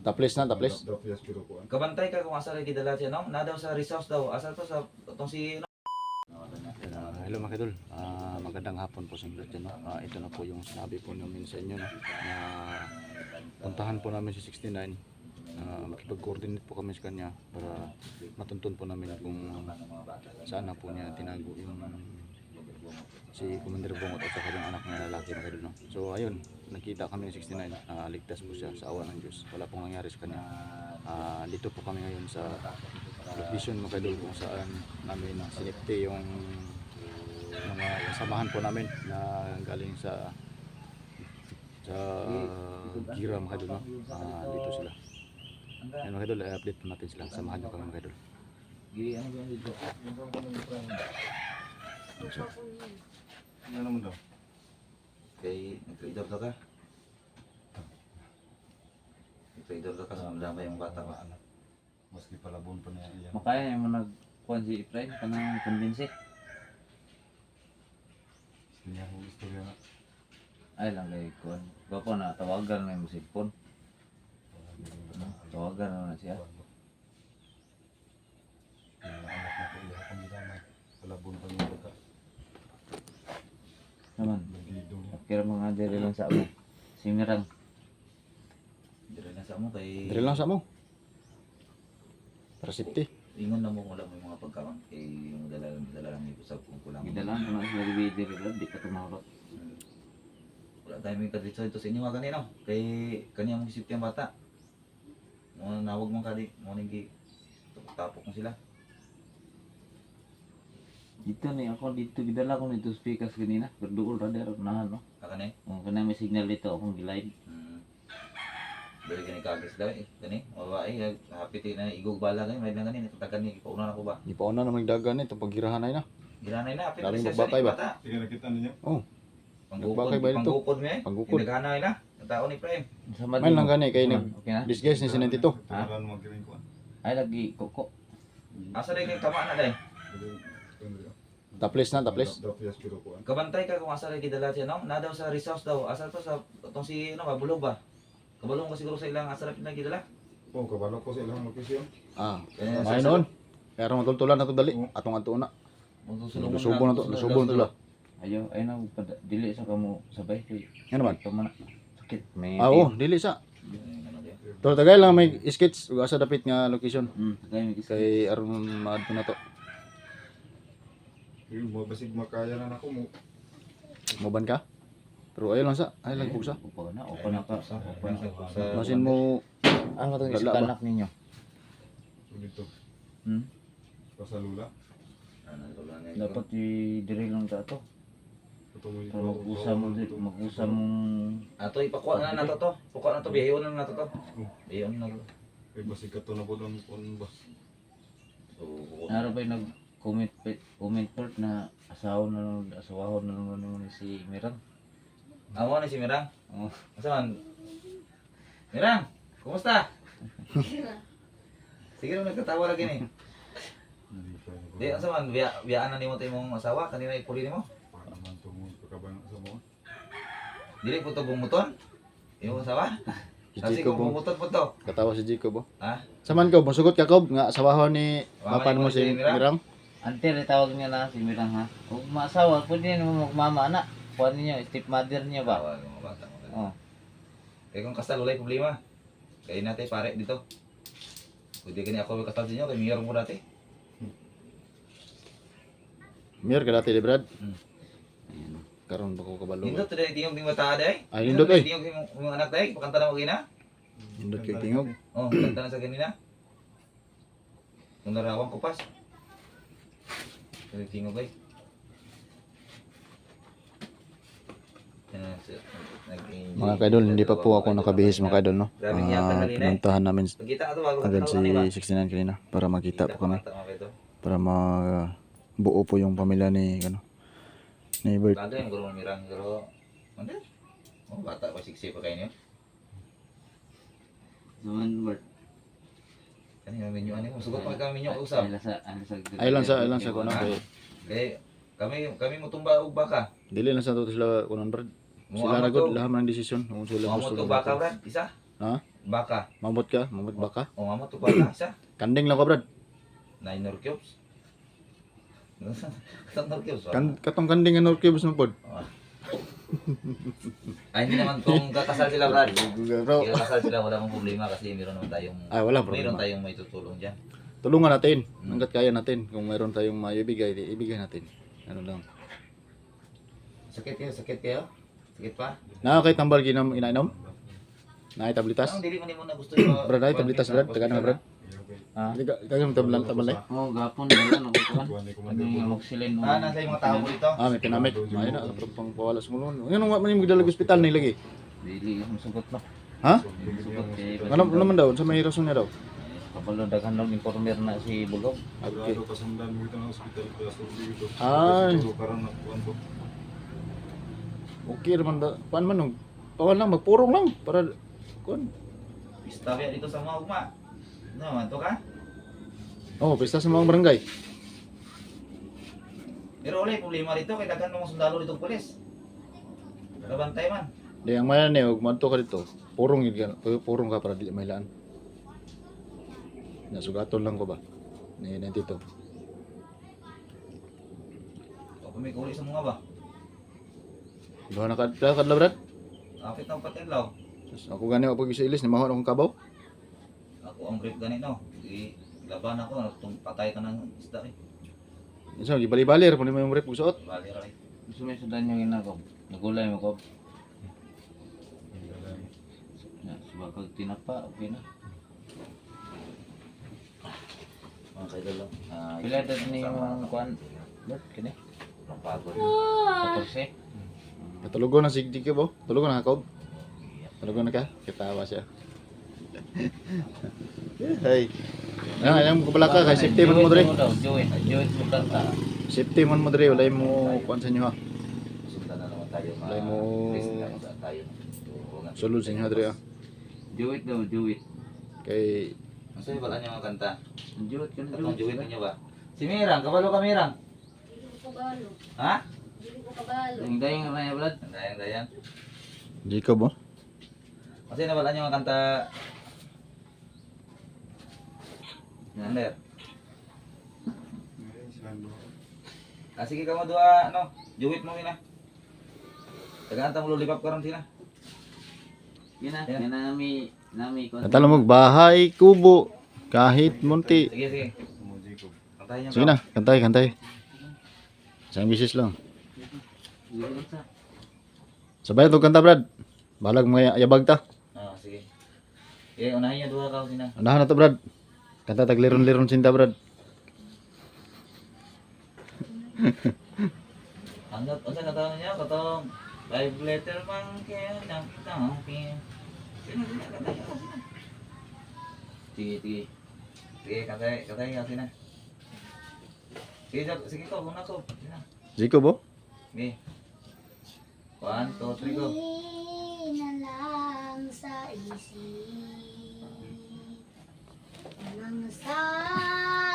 Taples na, taples. Taples pero kuan. Kabantay ka kung asa rin kidala siya, no? Na daw sa resource daw. Asa to sa itong si... Hello mga idol, magandang hapon po sa inyo dyan. No? Ito na po yung sinabi po namin sa inyo, no? Na puntahan po namin si 69. Makipag-coordinate po kami sa kanya para matuntun po namin kung saan na po niya tinago yung si Commander Bongot at saka yung anak niya lalaki mga idol. No? So ayun, nakita kami ng 69, ligtas po siya sa awa ng Diyos. Wala pong nangyari sa kanya. Dito po kami ngayon sa location mga idol kung saan namin sinipte yung mga samahan po namin na galing sa Gira mga idol. No? Dito sila. Yan mga idol, i-update natin sila. Samahan nyo kami mga idol. Ano ba dito? Ano naman daw? Kay nagtrader ka? Nagtrader ka sa madama yung bata ka. Maski palabon pa niya iyan. Makaya yung nagkuhan si Efrain ka nang convince. Niya ang istorya na. Ay lang kay kuhan. Bako na tawagan na yung cellphone. Tawagan na siya. Yung anak na ko iya kami dama. Palabon pa niya ka. Naman. Nagido niya. Kira mga diri lang sa amo. Si Mirang. Dire na sa mo kay... Drill lang sa mo. Para safety. Ingon na mo wala mo yung mga pagkaon. Kay yung dala lang dito sa kulang. Gidalan ko na sila diri lang di ka tumawag. Wala tayo may kadritso ito sa inyo mga kanino. Kay kanya mong isip yung bata. Mo nawag mong kadi. Mo nang tapok mo sila. Dito ni ako dito gidala ko nito speakers kanina. Berduol ra der unahan no. Kakane. Kung kana may signal dito akong giline. Dali gani kagis daw eh. Gani. Mabae. Hapit na igog bala gani. May lang gani. Natatagan ni. Ipauna na ko ba? Di pa una naman dagan ito paggirahan ay na. Ginanay na. Hapit Daming siya magbakay ba? bata. Tingnan nakita niyo. Oh, Panggukod. Nagbakay ba ito? Panggukod mo eh. panggukod. Naghanay na. Natao ni Prime. Samad Man mo. lang gani kay nag Okay na. disguise ni sinentito. Tinaran mo kiring kuan. Ay lagi koko. Asa rin kay tama na dahil. Taples na, taples. Taples pero kuan. Kabantay ka kung asa rin kidala siya, no? Na daw sa resource daw. Asa to sa itong si, ano, Kabulog ba? Kabulong ka siguro sa ilang asa rin kidala. Oh, kabalo ko sa ilang location. May noon. Kaya ron matultulan na to dali. Atong ato na. Lusubo na to, lusubo na to la. Ayo ay na dili sa kamo sabay kay. Yan naman. Pamana. Sakit may. Oo, dili sa. To tagay lang may skits ug asa dapit nga location. Tagay may kisay. Kay aron maadto na to. Yung mo basig makaya na nako mo. Moban ka? Pero ayun lang sa, ay lang pugsa. Upo na, upo na ka. Upo na ka. Masin mo Ang matong Wala ba? anak ninyo. So dito. Hmm? Pasalula. Dapat i-diri lang ta to. Ito mo Para mag-usa mo mag-usa mong Ato ipakuha na nato to. Pukuha na to, bihayon na nato to. Bihayon na to. Kay basig ka to na po doon kun ba. So, naro ba comment part na asawahon na naman ni si Mirang. awa na si Mirang. Oh. Asa man? Mirang, kumusta? Sige rin nagtatawa lagi ni. Hindi pa. Di, asa man? Biyaan na ni mo tayo mong asawa. Kanina ipuli ni mo. Paano man to mo pagkabangan sa mo. Dili po to bumuton. Yung asawa? si Kasi Jacob. kung bumuton po to. Katawa si Jacob. Ha? Saman ko, musugot ka Kob nga asawahon ni mapan mo si Mirang. Ante rin tawag niya na si Mirang ha. Kung maasawa, pwede naman magmama na. Kuha ninyo, stepmother niya ba? Bawal yung mga bata. Oh. Kaya kung kasal, wala yung problema. Kaya natin pare dito. Pwede ka niya ako kasal sa inyo, kaya mayroon mo dati. Mir ka dati di Brad. Hmm. Karon ba ko kabalo. Nindot today, tingog ng mata day. Ay, nindot, eh. Tingog yung anak day, pakanta na mo gina. Indot kay tingog. Oh, pakanta na sa ganina. Kung narawang kupas. Kaya tingog ay. Mga kaidol, hindi pa po ako nakabihis mga kaidol, no? Pinuntahan namin Pagkita ka to, bago agad ka si 69 kanina para makita po kami. Para mabuo po yung pamilya ni Bert. Bago yung gulong mirang, pero... Ano? Oh, bata pa, siksi pa kayo niyo. Zaman Bert. Kanina minyo, ano yung sugot pa kami minyo usap. Ay lang sa kuno kay Kami mo tumba og baka. dili lang sa to sila kuno Brad. Sila ra gud lahat man desisyon kung sila Mo gusto. to baka brad, isa. Ha? Baka. Mamot ka? Mamot baka? O mama to baka siya. Kanding lang ka, Brad. 9 nor cubes. Katong nor cubes. Katong kanding nga North Cubes mo pod. Ay, hindi naman kung kakasal sila, Brad. Bro. Kung kakasal sila, wala mong problema kasi meron naman tayong Wala meron problema. tayong may tutulong diyan. Tulungan natin. Hanggat kaya natin. Kung mayroon tayong maibigay, ibigay natin. Ano lang. Sakit kayo, sakit kayo? Sakit pa? Nakakay tambal ginam inainom? Nakay tablitas? Ang dili man mo na gusto yung Brad, ay tablitas, Brad. Taga na, Brad. Ha? Hindi ka, kaya tabalay. Oh, gapon wala na ko kuan. Tuwan ni Ano Commander yung Bulo. amoxicillin mo? nasa yung mga tao mo dito. May pinamit. May na, pang pawala sa mulon. Ano nga man yung magdalag ospital na lagi? Dili mo sugot no. Ha? Sugot kay Ano naman daw? Sa may rason niya daw? kabalo daghan lang informer na si Bulog. Okay. Sigurado kasundan mo ito ng hospital kaya survey ito. Ay. Siguro karang nakuhan ko. Okay naman da. Paan man nung? Pawal lang, magpurong lang. Para, kuan. Pista ba dito sa mga ugma? Ano man to ka? Oh, pista sa mga barangay. Pero wala yung problema dito kay daghan mga sundalo dito pulis. Kabantay man. Di ang mayan ni, huwag madto ka dito. Purong yun ka. Purong ka para di may laan. Nasugaton lang ko ba? Ni dito. O kung may kuli sa mga ba? Duha na kadla, Brad. Kapit ng patilaw. Ako gani ako pag ilis, ni mahon akong kabaw. Ako ang brief ganit no. Laban ako, patay ka ng isda eh. Isa, gibali-bali, kung di mo yung rep suot. Bali ra eh. Gusto mo sudan yung ina ko. Nagulay mo ko. Ya, sebab tinapa okay na. Mga kaidol lang. Pila dad ni yung kuan. Dad kini. Ang pagod. 14. Natulugo na si Dike bo. Tulugo na ako. Tulugo na ka. Kitawa siya. Hey. Ayang kabala ka kay safety man mo dre. Join mo kanta. Safety man mo dre, walay mo kuan sa inyo ha. Sundan na naman tayo mga Wala mo- list na kung saan tayo. Tulungan. Sulod sa inyo dre ha. Do it. Kay Ang sa'yo wala niyo mga kanta. Do it kan Katong juwit ninyo ba? Si Mirang, kabalo ka Mirang. Dili ko kabalo. Ha? Dili ko kabalo. Yung dayang na blood. Ang dayang-dayang. Jacob bo. Kasi nawala niyo mga kanta. Ander. Sige ka mo dua, ano, juwit mo ina. Tagaan ta mo lulipap karon sina. Yan Yan. na nami ko. Natalo mo bahay, kubo, kahit munti. Sige. Mo Jacob. Kantahin niyo. Sige na, kantay. Isang bisis lang. Sabay ito kanta, Brad. Balag mo yabag ta. Sige. Unahin niyo dua ka sina. Unahan na to, Brad. Kanta tagliron-liron sinta, Brad. Ano sa kataon niya? Katong 5 letter man kaya nang pin. Sino kanta niyo? Sige. Sige, kantay ka sina. Sige ko, muna ko. Sina. Jacob bo. Sige. 1, 2, 3, go. Di na lang sa isip ng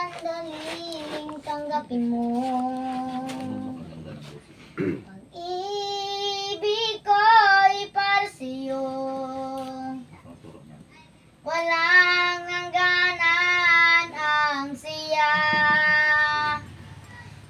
sandaling tanggapin mo pag-ibig ko'y para sa'yo. Walang hangganan ang siya.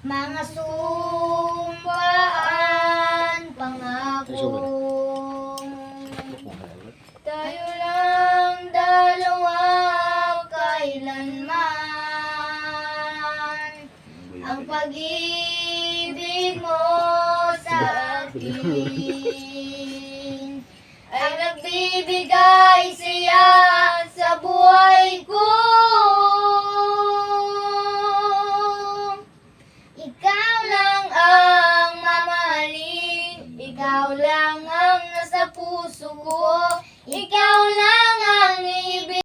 Mga sumpaan, pangako. Tayo lang dalawa kailanman. Ang pag-ibig mo sa akin ay nagbibigay siya sa buhay ko. Ikaw lang ang mamahalin, ikaw lang ang nasa puso ko, ikaw lang ang ibig.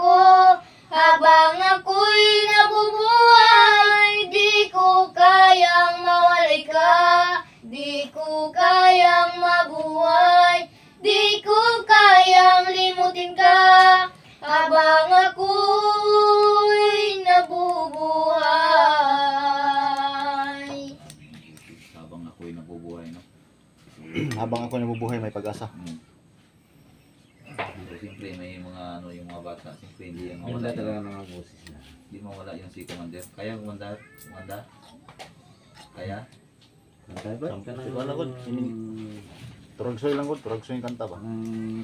ko. Habang ako'y nabubuhay, di ko kayang mawalay ka. Di ko kayang mabuhay, di ko kayang limutin ka. Habang ako'y nabubuhay. Habang ako'y nabubuhay, no? Habang ako nabubuhay, may pag-asa. So, siyempre may mga ano yung mga bata, siyempre hindi yung Ganda mawala talaga yung, ng mga boses na. hindi mawala yung si Commander. Kaya Commander? Commander? Kaya? Kaya ba? Wala ko. Turagsoy lang ko, turagsoy yung kanta ba?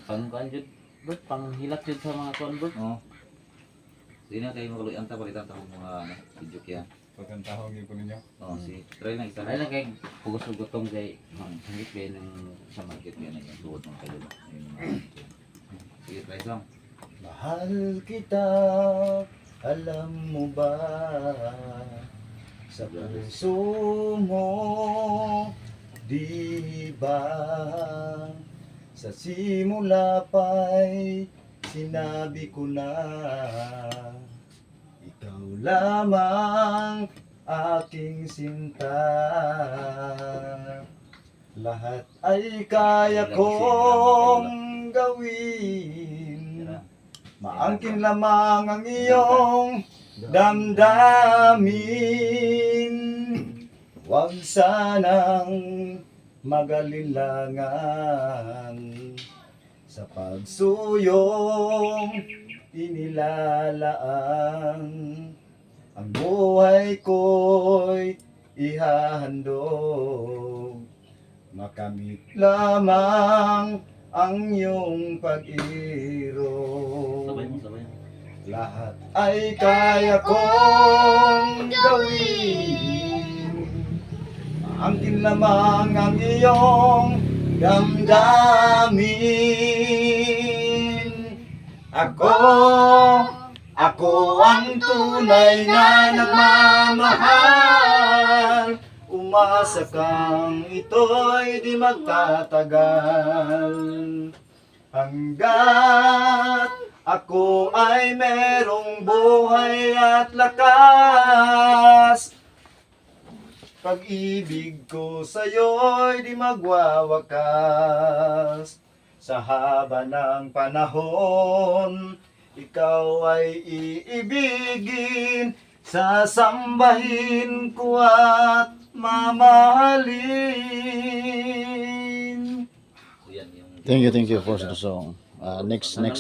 Pangkuan jud, bro, panghilat jud sa mga kuan, bro. Oo. Sige na kayo maguloy ang palitan ta mga ano, video kaya. Pagkantahong yun po ninyo. Oo, si try lang isa. Ay lang kay pugos ug gutong kay hangit kay ng Sa market kaya na yung tuwod ng kayo. Sige, try song. Mahal kita, alam mo ba? Sa puso mo, di ba? Sa simula pa'y sinabi ko na ikaw lamang aking sinta. Lahat ay kaya kong gawin. Maangkin lamang ang iyong damdamin. Huwag sanang magalinlangan sa pagsuyong inilalaan. Ang buhay ko'y ihahandog. Makamit lamang ang iyong pag-irog. Sabay mo, sabay mo. Lahat ay kaya kong gawin. Maangkin lamang ang iyong damdamin. Ako ang tunay na nagmamahal. Umasa kang ito'y di magtatagal. Hanggat ako ay merong buhay at lakas, pag-ibig ko sa'yo'y di magwawakas. Sa haba ng panahon, ikaw ay iibigin, sasambahin ko at mamahalin. So yan yung Thank you for the song. Next. Kay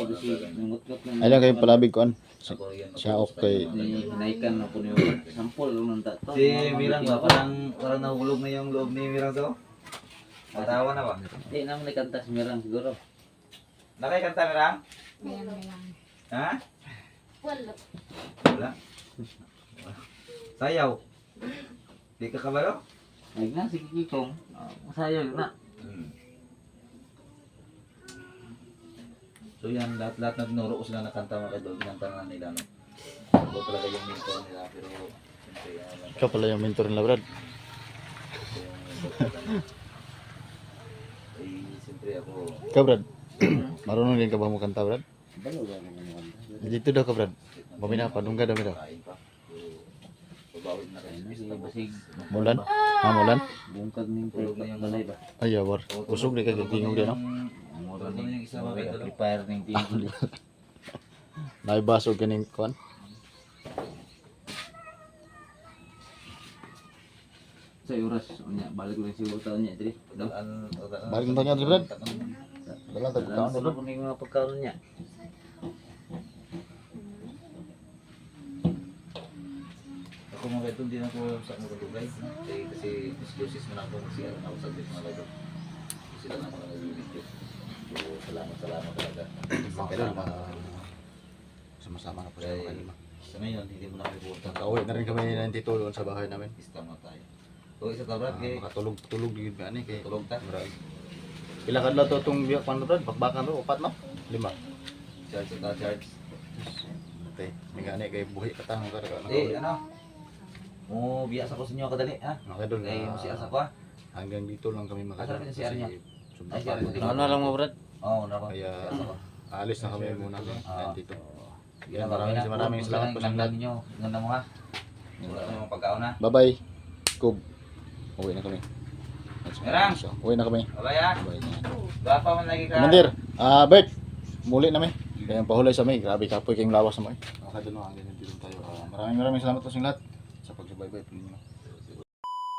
gusi ngungot ng. Ay lang kayo palabig ko ako yan. Siya okay. Ni hinaikan na po niyo sampol ng dato. Si Mirang ba? Parang nahulog na yung loob ni Mirang to? Matawa na ba? Di naman nakanta si Mirang siguro. Nakikanta Mirang? Ha? Wala. Wala. Sayaw. Di ka kabalo? Ay na si Kikong. Masayaw na. So yan, lahat nagturo ko sila na kanta mga kadol. Kinanta na nila, no? Ako talaga yung mentor nila, pero siyempre, Ikaw pala yung mentor nila, Brad. siyempre ako, Ikaw, Brad. Marunong din ka ba mo kanta, Brad? Balo ba naman kanta? Dito daw ka, Brad. Pamina, padungga daw daw. kain pa. So, babawin na kayo. Ay na si basig. Mulan? Mulan? Bungkag ning Tulog na yung balay ba? Ay, yawar. Usog di ka tingog din, no? Tulog na yung isa mga kadol. Prepare ning tingol. Naibasog ka ning kuan. Sa oras unya balik lang siguro taon niya diri. Balik mo niya, Brad. Dalang tagkaon Ano na, ko ning mga pagkaon niya? Ako mga kadol, din ako sa mga kadugay. Kasi discloses mo na ako mag-CR na ako sa mga kadol. Sila na mga nag-video. So, salamat talaga. Kailan sama-sama na po sa mga kalima. Sa ngayon, hindi mo na kalimutan. Kauwi na rin kami ng tito doon sa bahay namin. Pista mo tayo. O isa ka Brad, kay Makatulog din ba ani kay tulog ta. Brad. Pila kadlaw to tong biyak pan Brad, bakbakan to, 4 no? 5. Charge ta charge. Tay, may gani kay buhi ka tang ka Ano? Mo biya sa ko sa inyo kadali, ha? Mga doon Kay mo si asa ko, ha? hanggang dito lang kami Asan makadaan. yung CR niya? Ay, CR niya. Ano lang mo brad? Oo, na ko. Kaya Si asa ko. Aalis na kami muna dito. Yan, Maraming salamat po sa lahat. Nyo. Ganda mo ha. Wala na mga pagkaon na. Bye-bye. Kub. Uwi na kami. Merang. Uwi na kami. Babay ha. Bye. Gapa man lagi ka. Commander, Bert, muli na may. Kaya pahulay sa may. Grabe kapoy kayong lawas na may. Okay, doon ang ganyan dito tayo. Maraming salamat po sa lahat sa pagsubaybay.